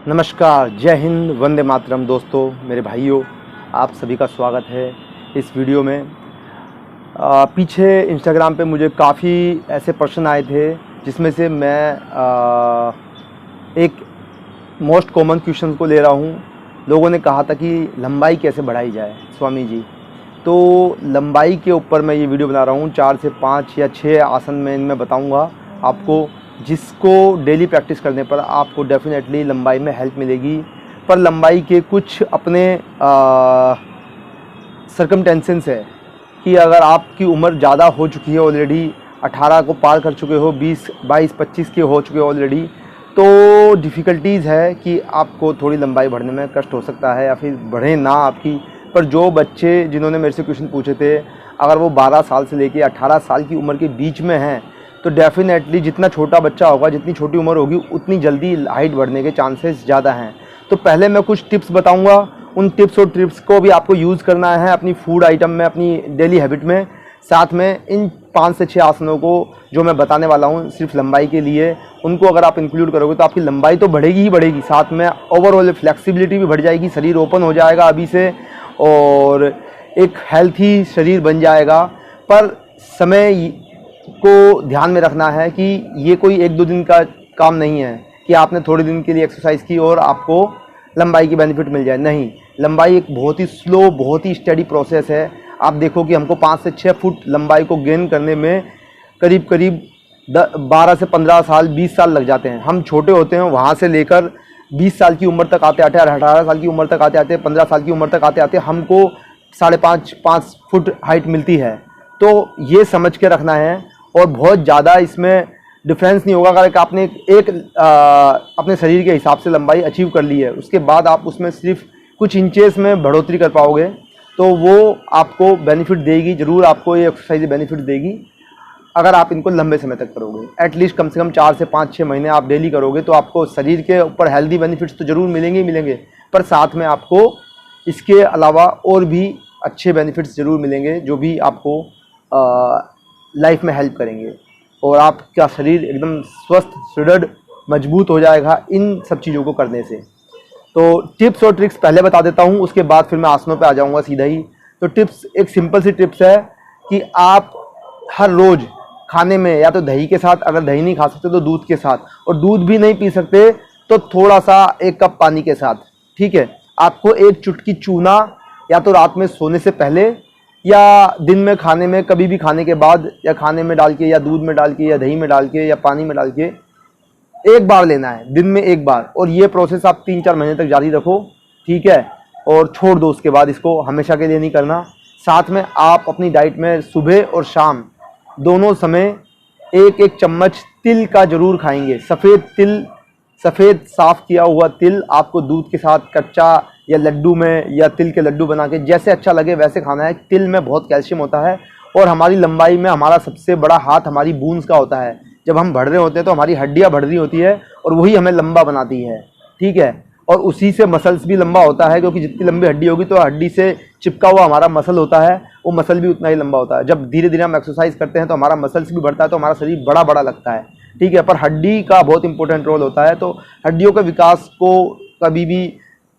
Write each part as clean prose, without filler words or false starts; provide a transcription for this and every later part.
नमस्कार, जय हिंद, वंदे मातरम। दोस्तों, मेरे भाइयों, आप सभी का स्वागत है इस वीडियो में। पीछे इंस्टाग्राम पे मुझे काफ़ी ऐसे प्रश्न आए थे जिसमें से मैं एक मोस्ट कॉमन क्वेश्चन को ले रहा हूँ। लोगों ने कहा था कि लंबाई कैसे बढ़ाई जाए स्वामी जी। तो लंबाई के ऊपर मैं ये वीडियो बना रहा हूँ। 4 से 5 या 6 आसन मैं इनमें बताऊँगा आपको, जिसको डेली प्रैक्टिस करने पर आपको डेफिनेटली लंबाई में हेल्प मिलेगी। पर लंबाई के कुछ अपने सर्कमटेंसेस है कि अगर आपकी उम्र ज़्यादा हो चुकी है, ऑलरेडी 18 को पार कर चुके हो, 20, 22, 25 के हो चुके हो ऑलरेडी, तो डिफ़िकल्टीज़ है कि आपको थोड़ी लंबाई बढ़ने में कष्ट हो सकता है या फिर बढ़े ना आपकी। पर जो बच्चे जिन्होंने मेरे से क्वेश्चन पूछे थे, अगर वो 12 साल से लेके 18 साल की उम्र के बीच में हैं, तो डेफिनेटली जितना छोटा बच्चा होगा, जितनी छोटी उम्र होगी, उतनी जल्दी हाइट बढ़ने के चांसेस ज़्यादा हैं। तो पहले मैं कुछ टिप्स बताऊंगा। उन टिप्स और ट्रिप्स को भी आपको यूज़ करना है अपनी फूड आइटम में, अपनी डेली हैबिट में। साथ में इन 5 से 6 आसनों को जो मैं बताने वाला हूँ सिर्फ लंबाई के लिए, उनको अगर आप इंक्लूड करोगे तो आपकी लंबाई तो बढ़ेगी ही बढ़ेगी, साथ में ओवरऑल फ्लेक्सिबिलिटी भी बढ़ जाएगी, शरीर ओपन हो जाएगा अभी से और एक हेल्थी शरीर बन जाएगा। पर समय को ध्यान में रखना है कि ये कोई 1-2 दिन का काम नहीं है कि आपने थोड़े दिन के लिए एक्सरसाइज की और आपको लंबाई की बेनिफिट मिल जाए। नहीं, लंबाई एक बहुत ही स्लो, बहुत ही स्टडी प्रोसेस है। आप देखो कि हमको 5 से 6 फुट लंबाई को गेन करने में करीब करीब 12 से 15 साल, 20 साल लग जाते हैं। हम छोटे होते हैं, वहाँ से लेकर 20 साल की उम्र तक आते आते, 18 साल की उम्र तक आते आते, 15 साल की उम्र तक आते आते हमको 5.5 फुट हाइट मिलती है। तो ये समझ के रखना है और बहुत ज़्यादा इसमें डिफरेंस नहीं होगा। अगर आपने अपने शरीर के हिसाब से लंबाई अचीव कर ली है, उसके बाद आप उसमें सिर्फ कुछ इंचेस में बढ़ोतरी कर पाओगे, तो वो आपको बेनिफिट देगी। ज़रूर आपको ये एक्सरसाइज बेनिफिट देगी अगर आप इनको लंबे समय तक करोगे। एटलीस्ट कम से कम 4 से 5-6 महीने आप डेली करोगे तो आपको शरीर के ऊपर हेल्दी बेनिफिट्स तो ज़रूर मिलेंगे ही मिलेंगे, पर साथ में आपको इसके अलावा और भी अच्छे बेनिफिट्स ज़रूर मिलेंगे जो भी आपको लाइफ में हेल्प करेंगे और आपका शरीर एकदम स्वस्थ, सुदृढ़, मजबूत हो जाएगा इन सब चीज़ों को करने से। तो टिप्स और ट्रिक्स पहले बता देता हूँ, उसके बाद फिर मैं आसनों पे आ जाऊँगा सीधा ही। तो टिप्स, एक सिंपल सी टिप्स है कि आप हर रोज़ खाने में या तो दही के साथ, अगर दही नहीं खा सकते तो दूध के साथ, और दूध भी नहीं पी सकते तो थोड़ा सा 1 कप पानी के साथ, ठीक है, आपको 1 चुटकी चूना या तो रात में सोने से पहले या दिन में खाने में, कभी भी खाने के बाद, या खाने में डाल के या दूध में डाल के या दही में डाल के या पानी में डाल के 1 बार लेना है, दिन में 1 बार। और ये प्रोसेस आप 3-4 महीने तक जारी रखो, ठीक है, और छोड़ दो उसके बाद, इसको हमेशा के लिए नहीं करना। साथ में आप अपनी डाइट में सुबह और शाम दोनों समय 1-1 चम्मच तिल का जरूर खाएंगे। सफ़ेद तिल, सफ़ेद साफ़ किया हुआ तिल आपको दूध के साथ कच्चा या लड्डू में, या तिल के लड्डू बना के, जैसे अच्छा लगे वैसे खाना है। तिल में बहुत कैल्शियम होता है और हमारी लंबाई में हमारा सबसे बड़ा हाथ हमारी बूंस का होता है। जब हम बढ़ रहे होते हैं तो हमारी हड्डियां बढ़ रही होती है और वही हमें लंबा बनाती है, ठीक है, और उसी से मसल्स भी लंबा होता है, क्योंकि जितनी लंबी हड्डी होगी तो हड्डी से चिपका हुआ हमारा मसल होता है, वो मसल भी उतना ही लंबा होता है। जब धीरे धीरे हम एक्सरसाइज करते हैं तो हमारा मसल्स भी बढ़ता है, तो हमारा शरीर बड़ा बड़ा लगता है, ठीक है। पर हड्डी का बहुत इंपॉर्टेंट रोल होता है, तो हड्डियों के विकास को कभी भी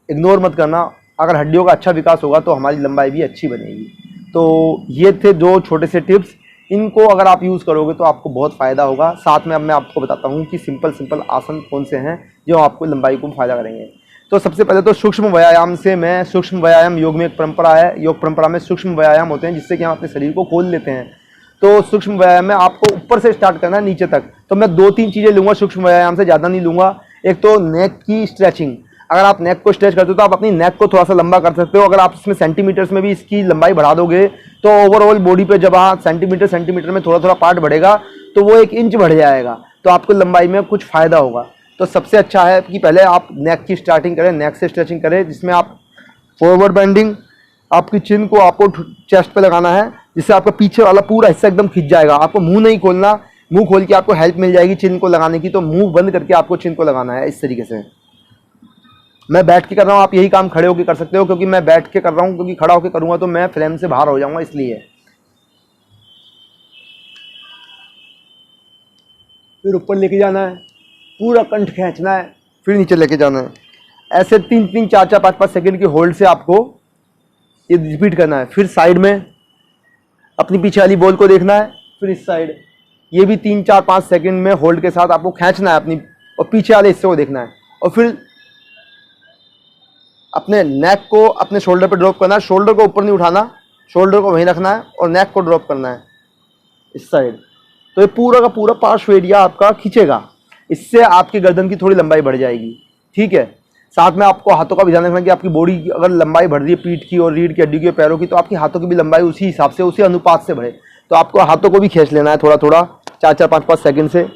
इग्नोर मत करना। अगर हड्डियों का अच्छा विकास होगा तो हमारी लंबाई भी अच्छी बनेगी। तो ये थे 2 छोटे से टिप्स, इनको अगर आप यूज़ करोगे तो आपको बहुत फ़ायदा होगा। साथ में अब मैं आपको बताता हूँ कि सिंपल आसन कौन से हैं जो आपको लंबाई को फ़ायदा करेंगे। तो सबसे पहले तो सूक्ष्म व्यायाम से मैं, सूक्ष्म व्यायाम योग में एक परंपरा है, योग परंपरा में सूक्ष्म व्यायाम होते हैं जिससे कि हम अपने शरीर को खोल लेते हैं। तो सूक्ष्म व्यायाम में आपको ऊपर से स्टार्ट करना है नीचे तक। तो मैं 2-3 चीज़ें लूँगा सूक्ष्म व्यायाम से, ज़्यादा नहीं लूँगा। एक तो नेक की स्ट्रेचिंग, अगर आप नेक को स्ट्रेच करते हो तो आप अपनी नेक को थोड़ा सा लंबा कर सकते हो। अगर आप इसमें सेंटीमीटर्स में भी इसकी लंबाई बढ़ा दोगे तो ओवरऑल बॉडी पे जब आप सेंटीमीटर में थोड़ा थोड़ा पार्ट बढ़ेगा तो वो 1 इंच बढ़ जाएगा, तो आपको लंबाई में कुछ फ़ायदा होगा। तो सबसे अच्छा है कि पहले आप नेक की स्टार्टिंग करें, नेक से स्ट्रेचिंग करें, जिसमें आप फॉरवर्ड बेंडिंग, आपकी चिन को आपको चेस्ट पे लगाना है, जिससे आपका पीछे वाला पूरा हिस्सा एकदम खिंच जाएगा। आपको मुंह नहीं खोलना, मुंह खोल के आपको हेल्प मिल जाएगी चिन को लगाने की, तो मुंह बंद करके आपको चिन को लगाना है इस तरीके से। मैं बैठ के कर रहा हूँ, आप यही काम खड़े होकर कर सकते हो, क्योंकि मैं बैठ के कर रहा हूँ, क्योंकि खड़ा होकर करूँगा तो मैं फ्रेम से बाहर हो जाऊँगा, इसलिए। फिर ऊपर लेके जाना है, पूरा कंठ खींचना है, फिर नीचे लेके जाना है। ऐसे 3-3, 4-4, 5-5 सेकंड के होल्ड से आपको ये रिपीट करना है। फिर साइड में अपनी पीछे वाली बॉल को देखना है, फिर इस साइड ये भी 3-4-5 सेकंड में होल्ड के साथ आपको खींचना है अपनी, और पीछे वाले हिस्से को देखना है, और फिर अपने नेक को अपने शोल्डर पे ड्रॉप करना है। शोल्डर को ऊपर नहीं उठाना, शोल्डर को वहीं रखना है और नेक को ड्रॉप करना है इस साइड। तो ये पूरा का पूरा पार्श्व एरिया आपका खींचेगा, इससे आपकी गर्दन की थोड़ी लंबाई बढ़ जाएगी। ठीक है, साथ में आपको हाथों का भी ध्यान रखना कि आपकी बॉडी की अगर लंबाई बढ़ रही है पीठ की और रीढ़ की हड्डी की, पैरों की, तो आपकी हाथों की भी लंबाई उसी हिसाब से, उसी अनुपात से बढ़े। तो आपको हाथों को भी खींच लेना है थोड़ा थोड़ा, 4-4, 5-5 सेकंड से,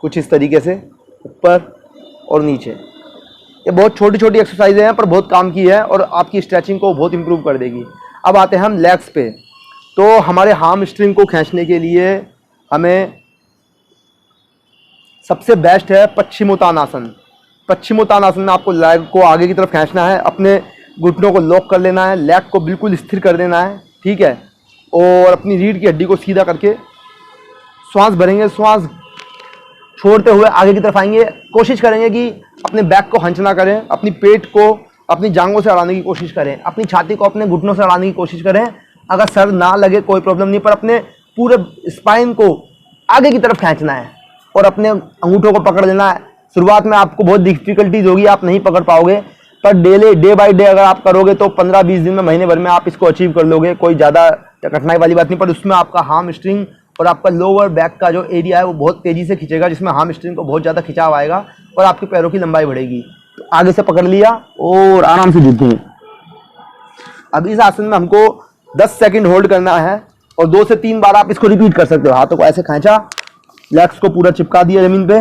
कुछ इस तरीके से ऊपर और नीचे। ये बहुत छोटी छोटी एक्सरसाइजें हैं पर बहुत काम की है और आपकी स्ट्रेचिंग को बहुत इंप्रूव कर देगी। अब आते हैं हम लेग्स पे। तो हमारे हार्म स्ट्रिंग को खींचने के लिए हमें सबसे बेस्ट है पश्चिमोत्तानासन। पश्चिमोत्तानासन में आपको लेग को आगे की तरफ खींचना है, अपने घुटनों को लॉक कर लेना है, लेग को बिल्कुल स्थिर कर देना है। ठीक है, और अपनी रीढ़ की हड्डी को सीधा करके श्वास भरेंगे, श्वास छोड़ते हुए आगे की तरफ आएंगे। कोशिश करेंगे कि अपने बैक को हंच ना करें, अपनी पेट को अपनी जांघों से अड़ाने की कोशिश करें, अपनी छाती को अपने घुटनों से अड़ाने की कोशिश करें। अगर सर ना लगे कोई प्रॉब्लम नहीं, पर अपने पूरे स्पाइन को आगे की तरफ खींचना है और अपने अंगूठों को पकड़ लेना है। शुरुआत में आपको बहुत डिफिकल्टीज होगी, आप नहीं पकड़ पाओगे, पर डे बाय डे अगर आप करोगे तो 15-20 दिन में, महीने भर में आप इसको अचीव कर लोगे। कोई ज़्यादा कठिनाई वाली बात नहीं, पर उसमें आपका हार्म स्ट्रिंग और आपका लोअर बैक का जो एरिया है वो बहुत तेज़ी से खींचेगा, जिसमें हार्म स्ट्रिंग को बहुत ज़्यादा खिंचाव आएगा और आपके पैरों की लंबाई बढ़ेगी। तो आगे से पकड़ लिया और आराम से झुकते हैं। अब इस आसन में हमको 10 सेकंड होल्ड करना है और 2 से 3 बार आप इसको रिपीट कर सकते हो। हाथों को ऐसे खींचा, लेग्स को पूरा चिपका दिया जमीन पे,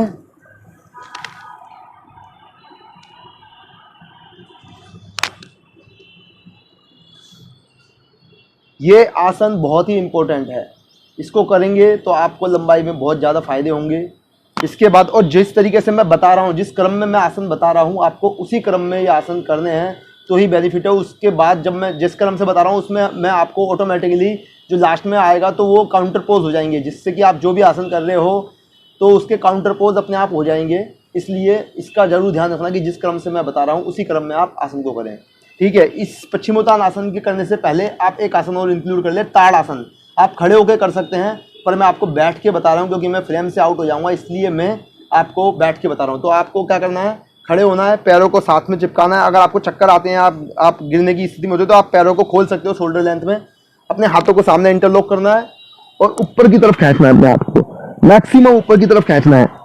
ये आसन बहुत ही इंपॉर्टेंट है। इसको करेंगे तो आपको लंबाई में बहुत ज़्यादा फायदे होंगे। इसके बाद, और जिस तरीके से मैं बता रहा हूँ, जिस क्रम में मैं आसन बता रहा हूँ, आपको उसी क्रम में ये आसन करने हैं तो ही बेनिफिट है। उसके बाद जब मैं जिस क्रम से बता रहा हूँ उसमें मैं आपको ऑटोमेटिकली जो लास्ट में आएगा तो वो काउंटर पोज हो जाएंगे, जिससे कि आप जो भी आसन कर रहे हो तो उसके काउंटर पोज अपने आप हो जाएंगे। इसलिए इसका जरूर ध्यान रखना कि जिस क्रम से मैं बता रहा हूँ उसी क्रम में आप आसन को करें। ठीक है, इस पश्चिमोत्तानासन के करने से पहले आप एक आसन और इंक्लूड कर ले, ताड़ासन। आप खड़े होकर कर सकते हैं, पर मैं आपको बैठ के बता रहा हूँ क्योंकि मैं फ्रेम से आउट हो जाऊँगा, इसलिए मैं आपको बैठ के बता रहा हूँ। तो आपको क्या करना है, खड़े होना है, पैरों को साथ में चिपकाना है। अगर आपको चक्कर आते हैं, आप गिरने की स्थिति में होते हो, तो आप पैरों को खोल सकते हो शोल्डर लेंथ में। अपने हाथों को सामने इंटरलॉक करना है और ऊपर की तरफ खींचना है, अपने आप को मैक्सिमम ऊपर की तरफ खींचना है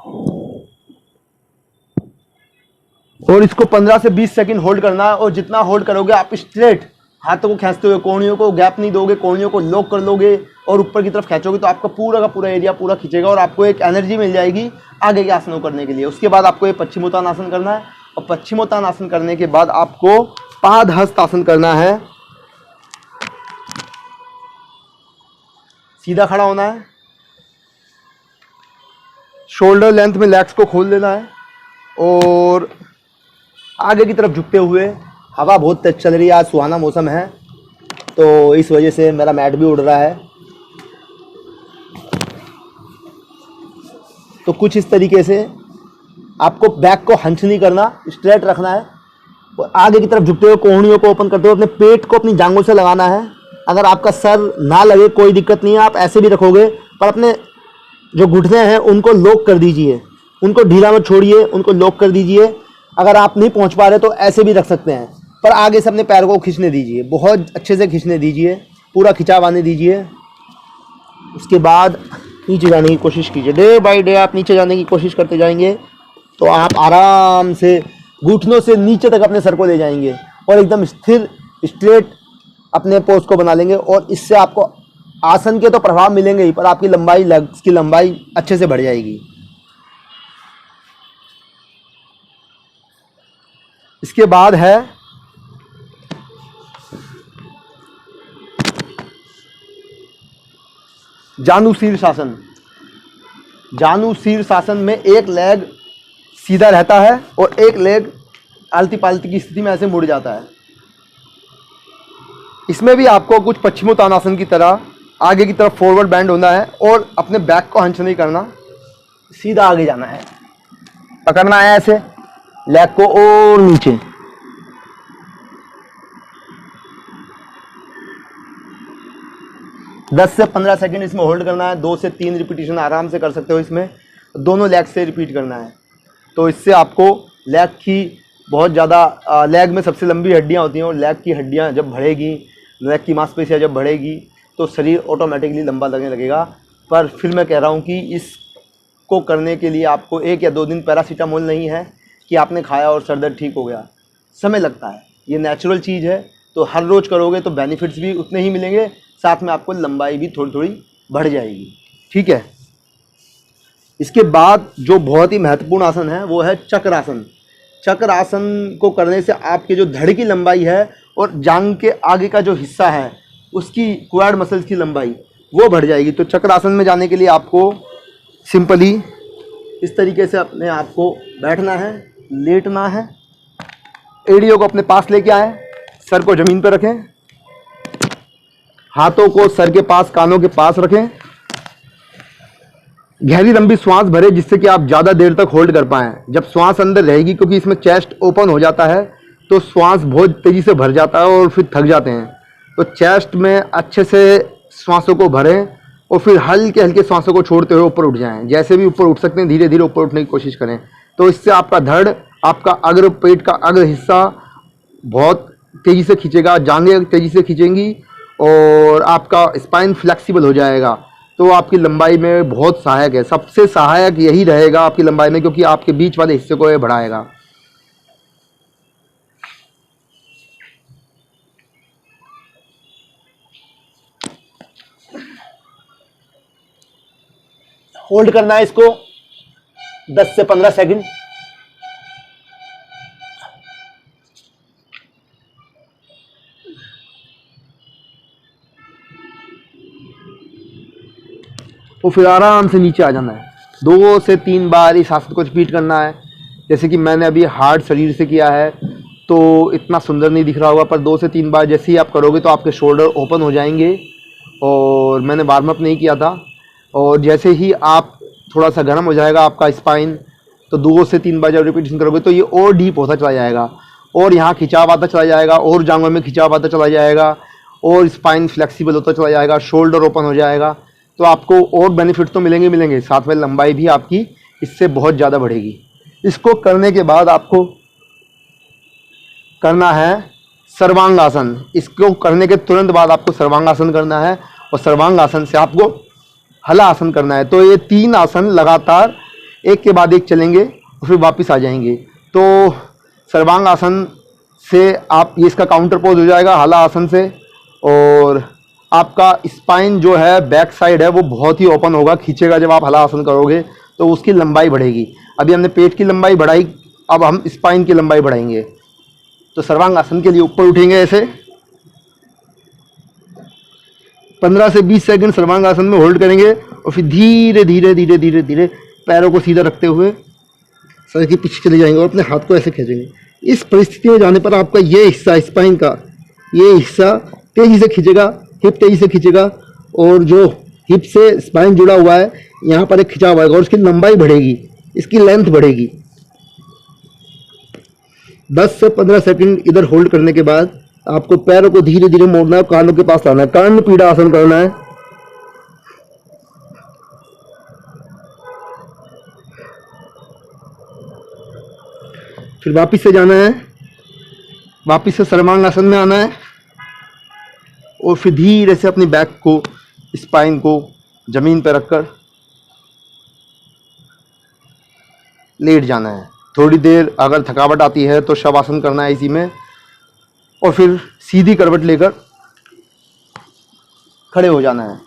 और इसको 15 से 20 सेकंड होल्ड करना है। और जितना होल्ड करोगे आप स्ट्रेट हाथों को खींचते हुए, कोहनियों को गैप नहीं दोगे, कोहनियों को लॉक कर लोगे और ऊपर की तरफ खींचोगे, तो आपका पूरा का पूरा एरिया पूरा खींचेगा और आपको एक एनर्जी मिल जाएगी आगे के आसनों करने के लिए। उसके बाद आपको ये पश्चिमोत्तानासन करना है और पश्चिमोत्तानासन करने के बाद आपको पादहस्त आसन करना है। सीधा खड़ा होना है, शोल्डर लेंथ में लेग्स को खोल देना है और आगे की तरफ झुकते हुए। हवा बहुत तेज चल रही है, आज सुहाना मौसम है तो इस वजह से मेरा मैट भी उड़ रहा है। तो कुछ इस तरीके से आपको बैक को हंच नहीं करना, स्ट्रेट रखना है और आगे की तरफ झुकते हुए कोहनियों को ओपन करते हुए अपने पेट को अपनी जांघों से लगाना है। अगर आपका सर ना लगे कोई दिक्कत नहीं है, आप ऐसे भी रखोगे, पर अपने जो घुटने हैं उनको लॉक कर दीजिए, उनको ढीला मत छोड़िए, उनको लॉक कर दीजिए। अगर आप नहीं पहुंच पा रहे तो ऐसे भी रख सकते हैं, पर आगे से अपने पैर को खींचने दीजिए, बहुत अच्छे से खींचने दीजिए, पूरा खिंचाव आने दीजिए। उसके बाद नीचे जाने की कोशिश कीजिए, डे बाय डे आप नीचे जाने की कोशिश करते जाएंगे तो आप आराम से घुटनों से नीचे तक अपने सर को ले जाएंगे और एकदम स्थिर स्ट्रेट अपने पोज को बना लेंगे। और इससे आपको आसन के तो प्रभाव मिलेंगे ही, पर आपकी लंबाई, लेग्स की लंबाई अच्छे से बढ़ जाएगी। इसके बाद है जानु शीर्षासन। जानु शीर्षासन में एक लेग सीधा रहता है और एक लेग आलती पालती की स्थिति में ऐसे मुड़ जाता है। इसमें भी आपको कुछ पश्चिमोत्तानासन की तरह आगे की तरफ फॉरवर्ड बैंड होना है और अपने बैक को हंच नहीं करना, सीधा आगे जाना है। पकड़ना है ऐसे लेग को और नीचे, दस से 15 सेकंड इसमें होल्ड करना है। 2 से 3 रिपीटेशन आराम से कर सकते हो इसमें, दोनों लेग से रिपीट करना है। तो इससे आपको लेग की बहुत ज़्यादा, लेग में सबसे लंबी हड्डियाँ होती हैं और लेग की हड्डियाँ जब बढ़ेगी, लेग की मांसपेशियाँ जब बढ़ेगी तो शरीर ऑटोमेटिकली लंबा लगने लगेगा। पर फिर मैं कह रहा हूँ कि इसको करने के लिए आपको 1 या 2 दिन पैरासीटामोल नहीं है कि आपने खाया और सर दर्द ठीक हो गया। समय लगता है, ये नेचुरल चीज़ है। तो हर रोज़ करोगे तो बेनिफिट्स भी उतने ही मिलेंगे, साथ में आपको लंबाई भी थोड़ी थोड़ी बढ़ जाएगी। ठीक है। इसके बाद जो बहुत ही महत्वपूर्ण आसन है वो है चक्रासन। चक्रासन को करने से आपके जो धड़ की लंबाई है और जांघ के आगे का जो हिस्सा है उसकी क्वाड मसल्स की लंबाई वो बढ़ जाएगी। तो चक्रासन में जाने के लिए आपको सिंपली इस तरीके से अपने आप को बैठना है, लेटना है, एड़ियों को अपने पास लेके आए, सर को ज़मीन पर रखें, हाथों को सर के पास, कानों के पास रखें, गहरी लंबी श्वास भरे जिससे कि आप ज़्यादा देर तक होल्ड कर पाएँ। जब श्वास अंदर रहेगी, क्योंकि इसमें चेस्ट ओपन हो जाता है तो श्वास बहुत तेज़ी से भर जाता है और फिर थक जाते हैं। तो चेस्ट में अच्छे से श्वासों को भरें और फिर हल्के हल्के श्वासों को छोड़ते हुए ऊपर उठ जाएं। जैसे भी ऊपर उठ सकते हैं धीरे धीरे ऊपर उठने की कोशिश करें। तो इससे आपका धड़, आपका अग्र, पेट का अग्र हिस्सा बहुत तेज़ी से खींचेगा, जांघें तेज़ी से खींचेंगी और आपका स्पाइन फ्लेक्सिबल हो जाएगा। तो आपकी लंबाई में बहुत सहायक है। सबसे सहायक यही रहेगा आपकी लंबाई में, क्योंकि आपके बीच वाले हिस्से को ये बढ़ाएगा। होल्ड करना है इसको 10 से 15 सेकंड। तो फिर आराम से नीचे आ जाना है। 2 से 3 बार इस आसन को रिपीट करना है। जैसे कि मैंने अभी हार्ड शरीर से किया है तो इतना सुंदर नहीं दिख रहा होगा, पर 2 से 3 बार जैसे ही आप करोगे तो आपके शोल्डर ओपन हो जाएंगे। और मैंने वार्म अप नहीं किया था, और जैसे ही आप थोड़ा सा गर्म हो जाएगा आपका स्पाइन, तो 2 से 3 बार जब रिपीटेशन करोगे तो ये और डीप होता चला जाएगा और यहाँ खिंचाव आता चला जाएगा और जांघों में खिंचाव आता चला जाएगा और स्पाइन फ्लेक्सिबल होता चला जाएगा, शोल्डर ओपन हो जाएगा। तो आपको और बेनिफिट तो मिलेंगे, साथ में लंबाई भी आपकी इससे बहुत ज़्यादा बढ़ेगी। इसको करने के बाद आपको करना है सर्वांगासन। इसको करने के तुरंत बाद आपको सर्वांगासन करना है और सर्वांगासन से आपको हला आसन करना है। तो ये 3 आसन लगातार एक के बाद एक चलेंगे और फिर वापस आ जाएंगे। तो सर्वांगासन से आप, ये इसका काउंटर पोज हो जाएगा हला आसन से, और आपका स्पाइन जो है बैक साइड है वो बहुत ही ओपन होगा, खींचेगा। जब आप हला आसन करोगे तो उसकी लंबाई बढ़ेगी। अभी हमने पेट की लंबाई बढ़ाई, अब हम स्पाइन की लंबाई बढ़ाएंगे। तो सर्वांगासन के लिए ऊपर उठेंगे ऐसे 15 से 20 सेकंड सर्वांगासन में होल्ड करेंगे और फिर धीरे धीरे धीरे धीरे धीरे पैरों को सीधा रखते हुए सर के पीछे चले जाएंगे और अपने हाथ को ऐसे खींचेंगे। इस परिस्थिति में जाने पर आपका ये हिस्सा, स्पाइन का ये हिस्सा तेज़ी से खींचेगा, हिप तेज़ी से खींचेगा और जो हिप से स्पाइन जुड़ा हुआ है यहाँ पर एक खिंचाव आएगा और उसकी लंबाई बढ़ेगी, इसकी लेंथ बढ़ेगी। 10 से 15 सेकंड इधर होल्ड करने के बाद आपको पैरों को धीरे धीरे मोड़ना है, कानों के पास लाना है, कर्ण पीड़ा आसन करना है। फिर वापिस से जाना है, वापिस से सर्वांगासन में आना है और फिर धीरे से अपनी बैक को, स्पाइन को जमीन पर रखकर लेट जाना है। थोड़ी देर अगर थकावट आती है तो शवासन करना है इसी में, और फिर सीधी करवट लेकर खड़े हो जाना है।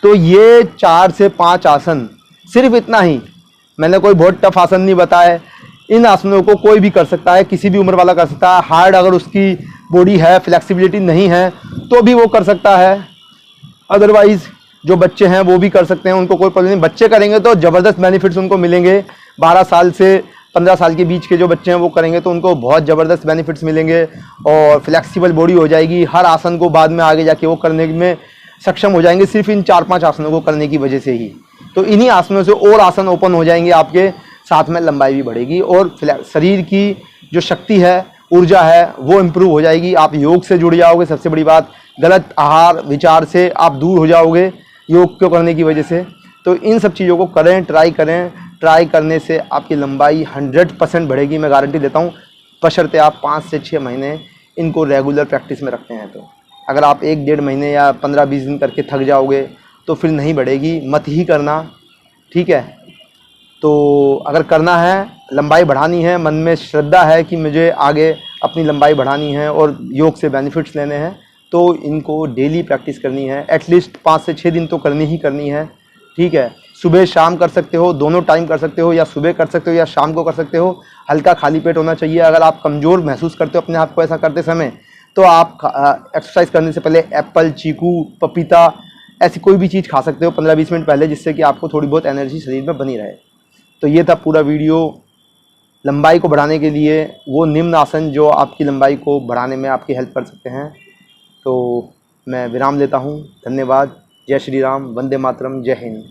तो ये 4 से 5 आसन, सिर्फ इतना ही, मैंने कोई बहुत टफ आसन नहीं बताया। इन आसनों को कोई भी कर सकता है, किसी भी उम्र वाला कर सकता है। हार्ड अगर उसकी बॉडी है, फ्लेक्सिबिलिटी नहीं है तो भी वो कर सकता है। अदरवाइज जो बच्चे हैं वो भी कर सकते हैं, उनको कोई प्रॉब्लम नहीं। बच्चे करेंगे तो ज़बरदस्त बेनिफिट्स उनको मिलेंगे। 12 साल से 15 साल के बीच के जो बच्चे हैं वो करेंगे तो उनको बहुत ज़बरदस्त बेनिफिट्स मिलेंगे और फ्लेक्सिबल बॉडी हो जाएगी। हर आसन को बाद में आगे जाके वो करने में सक्षम हो जाएंगे, सिर्फ इन 4-5 आसनों को करने की वजह से ही। तो इन्हीं आसनों से और आसन ओपन हो जाएंगे आपके, साथ में लंबाई भी बढ़ेगी और शरीर की जो शक्ति है, ऊर्जा है, वो इम्प्रूव हो जाएगी। आप योग से जुड़ जाओगे। सबसे बड़ी बात, गलत आहार विचार से आप दूर हो जाओगे योग को करने की वजह से। तो इन सब चीज़ों को करें, ट्राई करें। ट्राई करने से आपकी लंबाई 100% बढ़ेगी, मैं गारंटी देता हूँ, बशर्ते आप 5 से 6 महीने इनको रेगुलर प्रैक्टिस में रखते हैं। तो अगर आप 1-1.5 महीने या 15-20 दिन करके थक जाओगे तो फिर नहीं बढ़ेगी, मत ही करना, ठीक है। तो अगर करना है, लंबाई बढ़ानी है, मन में श्रद्धा है कि मुझे आगे अपनी लंबाई बढ़ानी है और योग से बेनिफिट्स लेने हैं, तो इनको डेली प्रैक्टिस करनी है। एटलीस्ट 5 से 6 दिन तो करनी ही करनी है, ठीक है। सुबह शाम कर सकते हो, दोनों टाइम कर सकते हो, या सुबह कर सकते हो या शाम को कर सकते हो। हल्का खाली पेट होना चाहिए। अगर आप कमज़ोर महसूस करते हो अपने आप को ऐसा करते समय, तो आप एक्सरसाइज करने से पहले एप्पल, चीकू, पपीता, ऐसी कोई भी चीज़ खा सकते हो 15-20 मिनट पहले, जिससे कि आपको थोड़ी बहुत एनर्जी शरीर में बनी रहे। तो ये था पूरा वीडियो लंबाई को बढ़ाने के लिए, वो निम्न आसन जो आपकी लंबाई को बढ़ाने में आपकी हेल्प कर सकते हैं। तो मैं विराम लेता हूँ। धन्यवाद। जय श्री राम, वंदे मातरम, जय हिंद।